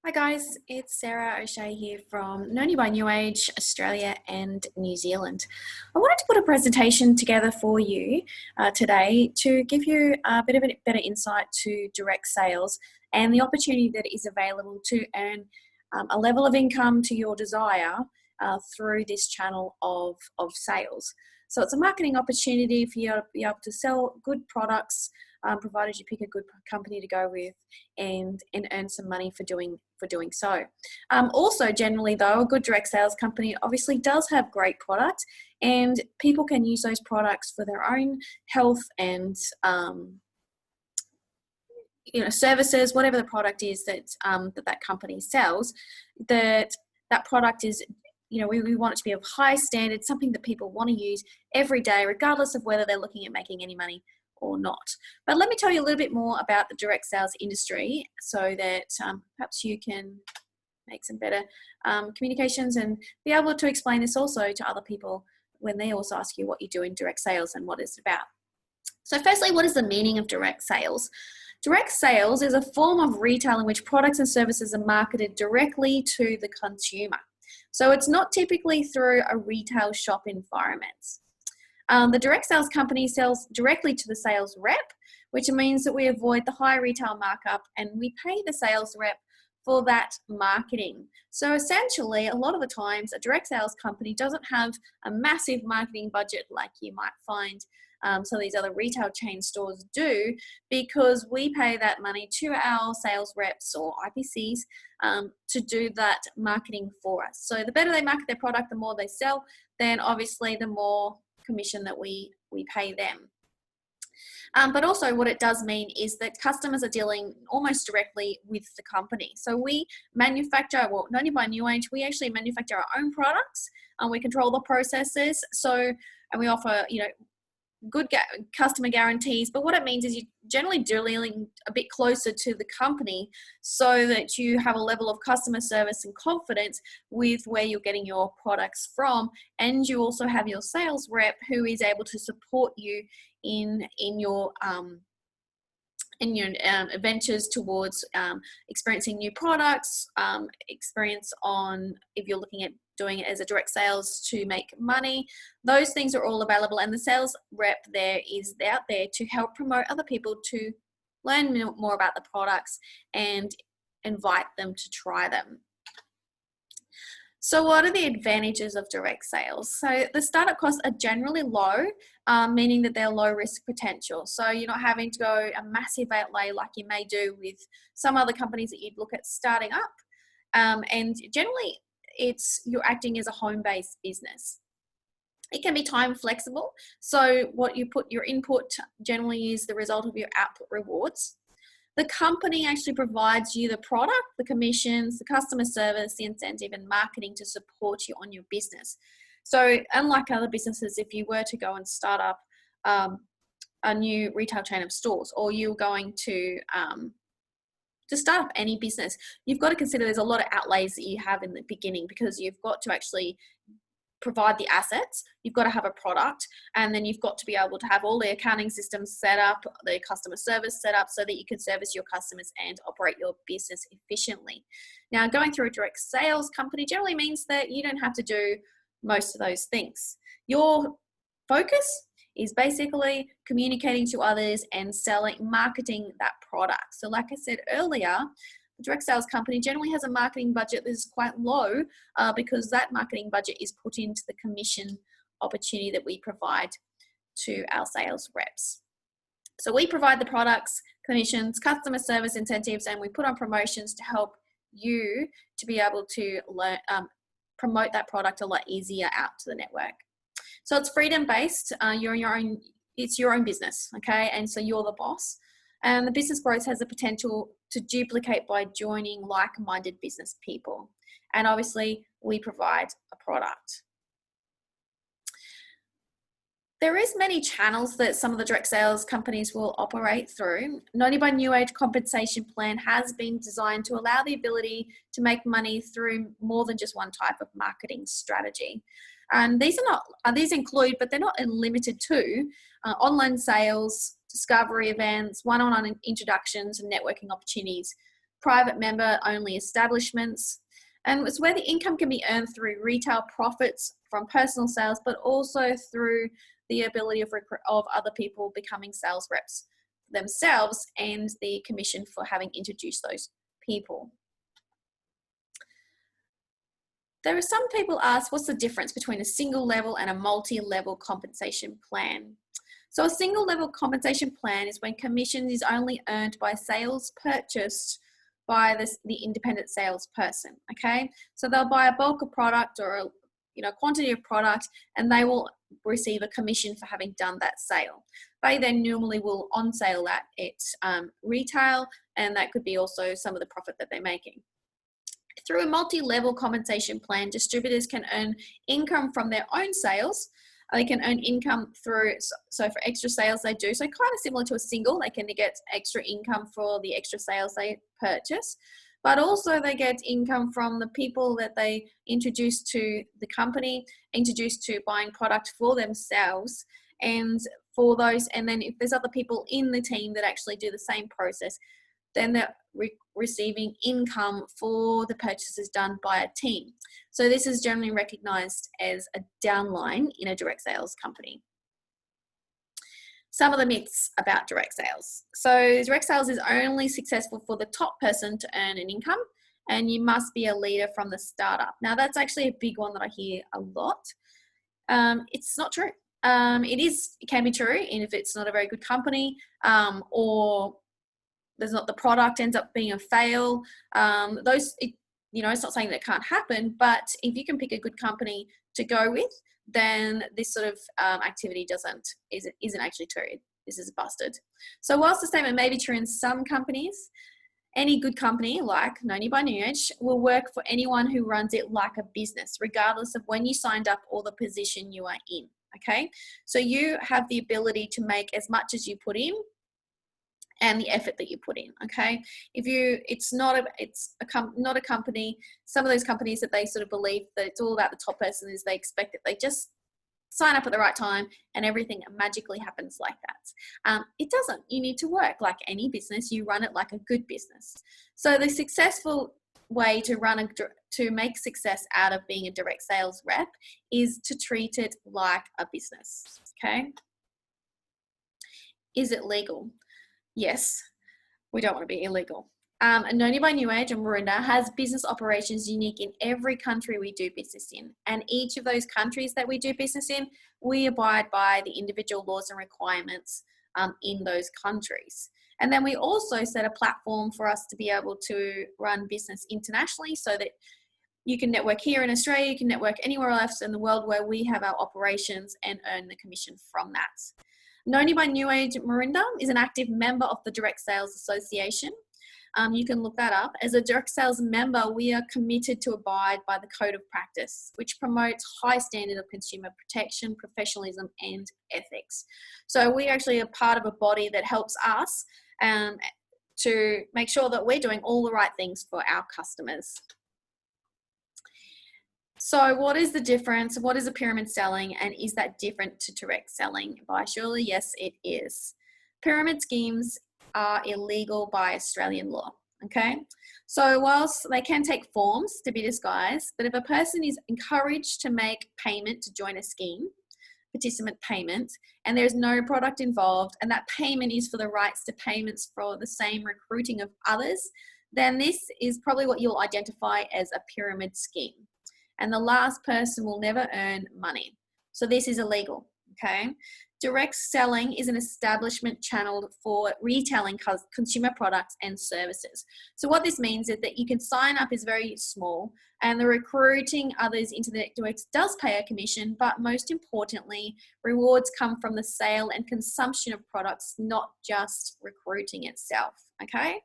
Hi guys, it's Sarah O'Shea here from Noni by New Age, Australia and New Zealand. I wanted to put a presentation together for you today to give you a bit of a better insight to direct sales and the opportunity that is available to earn a level of income to your desire through this channel of sales. So it's a marketing opportunity for you to be able to sell good products, provided you pick a good company to go with and earn some money for doing so. Also, generally though, a good direct sales company obviously does have great product, and people can use those products for their own health and services, whatever the product is that that company sells. That product is, we want it to be of high standard, something that people want to use every day, regardless of whether they're looking at making any money or not. But let me tell you a little bit more about the direct sales industry so that perhaps you can make some better communications and be able to explain this also to other people when they also ask you what you do in direct sales and what it's about. So firstly, what is the meaning of direct sales? Direct sales is a form of retail in which products and services are marketed directly to the consumer. So it's not typically through a retail shop environment. The direct sales company sells directly to the sales rep, which means that we avoid the high retail markup and we pay the sales rep for that marketing. So essentially, a lot of the times, a direct sales company doesn't have a massive marketing budget like you might find some of these other retail chain stores do, because we pay that money to our sales reps or IPCs to do that marketing for us. So the better they market their product, the more they sell, then obviously the more commission that we pay them. But also what it does mean is that customers are dealing almost directly with the company. So we manufacture, well, Noni by New Age, we actually manufacture our own products and we control the processes. And we offer, good customer guarantees, but what it means is you're generally dealing a bit closer to the company so that you have a level of customer service and confidence with where you're getting your products from, and you also have your sales rep who is able to support you in your ventures towards experiencing new products, experience on if you're looking at doing it as a direct sales to make money. Those things are all available, and the sales rep there is out there to help promote other people to learn more about the products and invite them to try them. So what are the advantages of direct sales? So the startup costs are generally low, meaning that they're low risk potential. So you're not having to go a massive outlay like you may do with some other companies that you'd look at starting up. And generally, you're acting as a home-based business. It can be time flexible. So what you put your input generally is the result of your output rewards. The company actually provides you the product, the commissions, the customer service, the incentive, and marketing to support you on your business. So unlike other businesses, if you were to go and start up a new retail chain of stores, or you're going to start up any business, you've got to consider there's a lot of outlays that you have in the beginning, because you've got to actually provide the assets, you've got to have a product, and then you've got to be able to have all the accounting systems set up, the customer service set up so that you can service your customers and operate your business efficiently. Now, going through a direct sales company generally means that you don't have to do most of those things. Your focus is basically communicating to others and marketing that product. So like I said earlier, the direct sales company generally has a marketing budget that is quite low because that marketing budget is put into the commission opportunity that we provide to our sales reps. So we provide the products, commissions, customer service incentives, and we put on promotions to help you to be able to promote that product a lot easier out to the network. So it's freedom-based. It's your own business, okay? And so you're the boss. And the business growth has the potential to duplicate by joining like-minded business people. And obviously, we provide a product. There is many channels that some of the direct sales companies will operate through. Noni by New Age compensation plan has been designed to allow the ability to make money through more than just one type of marketing strategy. And these include, but they're not limited to, online sales, discovery events, one-on-one introductions, and networking opportunities private member only establishments. And it's where the income can be earned through retail profits from personal sales, but also through the ability of other people becoming sales reps themselves and the commission for having introduced those people. There are some people ask, what's the difference between a single level and a multi-level compensation plan? So a single level compensation plan is when commission is only earned by sales purchased by the independent salesperson, okay? So they'll buy a bulk of product or a quantity of product, and they will receive a commission for having done that sale. They then normally will on sale that at retail, and that could be also some of the profit that they're making. Through a multi-level compensation plan, distributors can earn income from their own sales. They can earn income through, so for extra sales they do, so kind of similar to a single, they can get extra income for the extra sales they purchase, but also they get income from the people that they introduce to the company, introduce to buying product for themselves, and for those, and then if there's other people in the team that actually do the same process, then they're receiving income for the purchases done by a team. So this is generally recognized as a downline in a direct sales company. Some of the myths about direct sales. So direct sales is only successful for the top person to earn an income, and you must be a leader from the startup. Now that's actually a big one that I hear a lot. It's not true. It can be true, and if it's not a very good company, or the product ends up being a fail. It's not saying that it can't happen, but if you can pick a good company to go with, then this sort of activity isn't actually true. This is busted. So whilst the statement may be true in some companies, any good company like Noni by New Age will work for anyone who runs it like a business, regardless of when you signed up or the position you are in. Okay, so you have the ability to make as much as you put in and the effort that you put in. Okay, it's not a company. Some of those companies that they sort of believe that it's all about the top person, is they expect that they just sign up at the right time and everything magically happens like that. It doesn't. You need to work like any business. You run it like a good business. So the successful way to make success out of being a direct sales rep is to treat it like a business. Okay, is it legal? Yes, we don't want to be illegal. Noni by New Age and Maroondah has business operations unique in every country we do business in. And each of those countries that we do business in, we abide by the individual laws and requirements in those countries. And then we also set a platform for us to be able to run business internationally, so that you can network here in Australia, you can network anywhere else in the world where we have our operations and earn the commission from that. Noni by New Age Maroondah is an active member of the Direct Sales Association. You can look that up. As a direct sales member, we are committed to abide by the Code of Practice, which promotes high standard of consumer protection, professionalism, and ethics. So we actually are part of a body that helps us to make sure that we're doing all the right things for our customers. So what is the difference? What is a pyramid selling, and is that different to direct selling? By surely, yes, it is. Pyramid schemes are illegal by Australian law, okay? So whilst they can take forms to be disguised, but if a person is encouraged to make payment to join a scheme, participant payment, and there's no product involved, and that payment is for the rights to payments for the same recruiting of others, then this is probably what you'll identify as a pyramid scheme. And the last person will never earn money. So this is illegal, okay? Direct selling is an establishment channel for retailing consumer products and services. So what this means is that you can sign up is very small, and the recruiting others into the network does pay a commission, but most importantly, rewards come from the sale and consumption of products, not just recruiting itself, okay?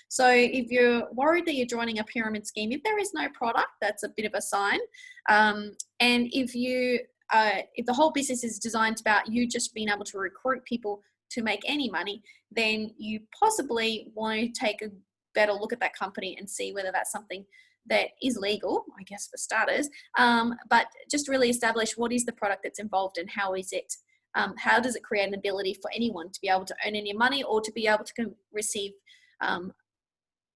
So if you're worried that you're joining a pyramid scheme, if there is no product, that's a bit of a sign. And if the whole business is designed about you just being able to recruit people to make any money, then you possibly want to take a better look at that company and see whether that's something that is legal, I guess, for starters, but just really establish what is the product that's involved and how is it, how does it create an ability for anyone to be able to earn any money or to be able to receive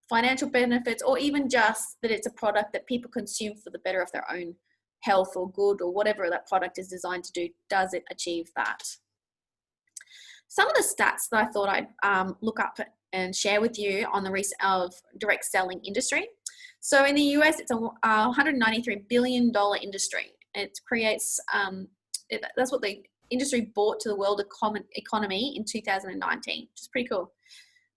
financial benefits, or even just that it's a product that people consume for the better of their own health or good, or whatever that product is designed to do, does it achieve that? Some of the stats that I thought I'd look up and share with you on the recent of direct selling industry. So in the US, it's a $193 billion industry. It creates, that's what the industry brought to the world economy in 2019, which is pretty cool.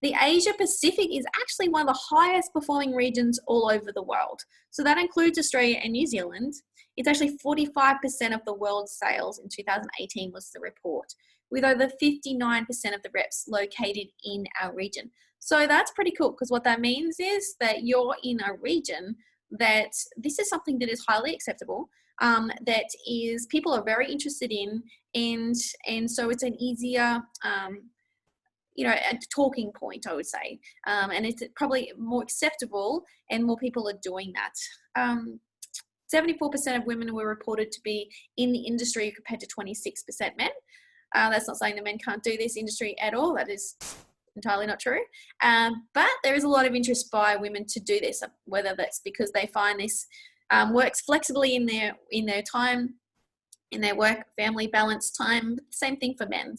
The Asia Pacific is actually one of the highest performing regions all over the world. So that includes Australia and New Zealand. It's actually 45% of the world's sales in 2018 was the report, with over 59% of the reps located in our region. So that's pretty cool, because what that means is that you're in a region that this is something that is highly acceptable, that is people are very interested in, and so it's an easier a talking point, I would say, and it's probably more acceptable, and more people are doing that. 74% of women were reported to be in the industry compared to 26% men. That's not saying that men can't do this industry at all. That is entirely not true. But there is a lot of interest by women to do this, whether that's because they find this works flexibly in their time, in their work family balance time. Same thing for men.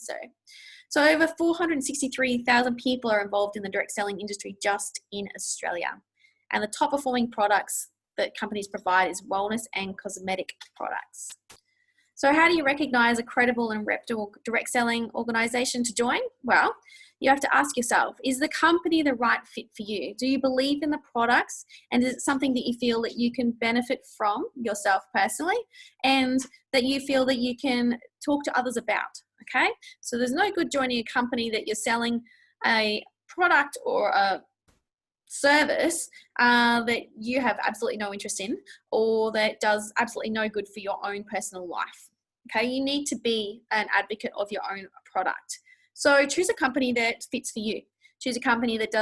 So over 463,000 people are involved in the direct selling industry just in Australia. And the top performing products that companies provide is wellness and cosmetic products. So how do you recognize a credible and reputable direct selling organization to join? Well, you have to ask yourself, is the company the right fit for you? Do you believe in the products? And is it something that you feel that you can benefit from yourself personally, and that you feel that you can talk to others about? Okay, so there's no good joining a company that you're selling a product or a service that you have absolutely no interest in, or that does absolutely no good for your own personal life. Okay, you need to be an advocate of your own product. So choose a company that fits for you. Choose a company that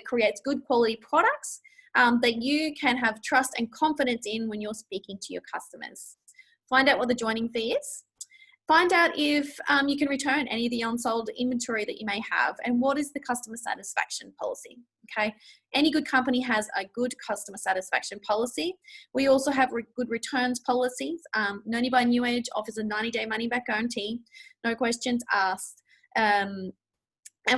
creates good quality products that you can have trust and confidence in when you're speaking to your customers. Find out what the joining fee is. Find out if you can return any of the unsold inventory that you may have, and what is the customer satisfaction policy. Okay, any good company has a good customer satisfaction policy. We also have good returns policies. Noni by New Age offers a 90-day money-back guarantee, no questions asked. And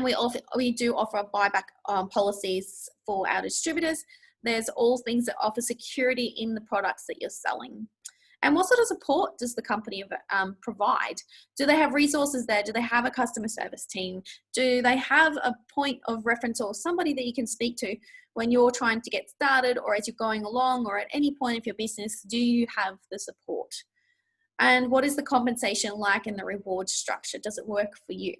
we do offer buyback policies for our distributors. There's all things that offer security in the products that you're selling. And what sort of support does the company provide? Do they have resources there? Do they have a customer service team? Do they have a point of reference or somebody that you can speak to when you're trying to get started, or as you're going along, or at any point of your business? Do you have the support? And what is the compensation like in the reward structure? Does it work for you?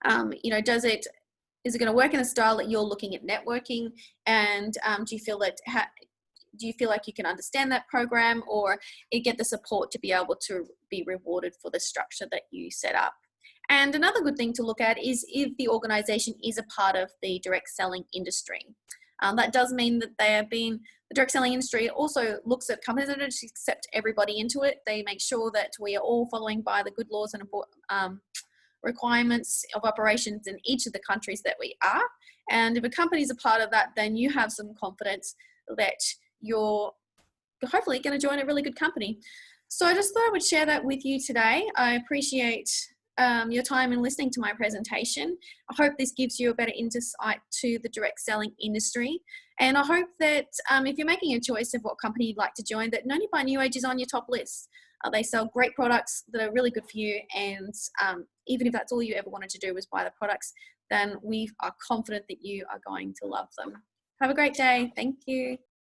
Is it going to work in a style that you're looking at networking? And do you feel like you can understand that program, or you get the support to be able to be rewarded for the structure that you set up? And another good thing to look at is if the organization is a part of the direct selling industry. That does mean that the direct selling industry also looks at companies that don't just accept everybody into it. They make sure that we are all following by the good laws and requirements of operations in each of the countries that we are. And if a company is a part of that, then you have some confidence that you're hopefully going to join a really good company. So I just thought I would share that with you today. I appreciate your time in listening to my presentation. I hope this gives you a better insight to the direct selling industry. And I hope that if you're making a choice of what company you'd like to join, that Noni by New Age is on your top list. They sell great products that are really good for you. And even if that's all you ever wanted to do was buy the products, then we are confident that you are going to love them. Have a great day. Thank you.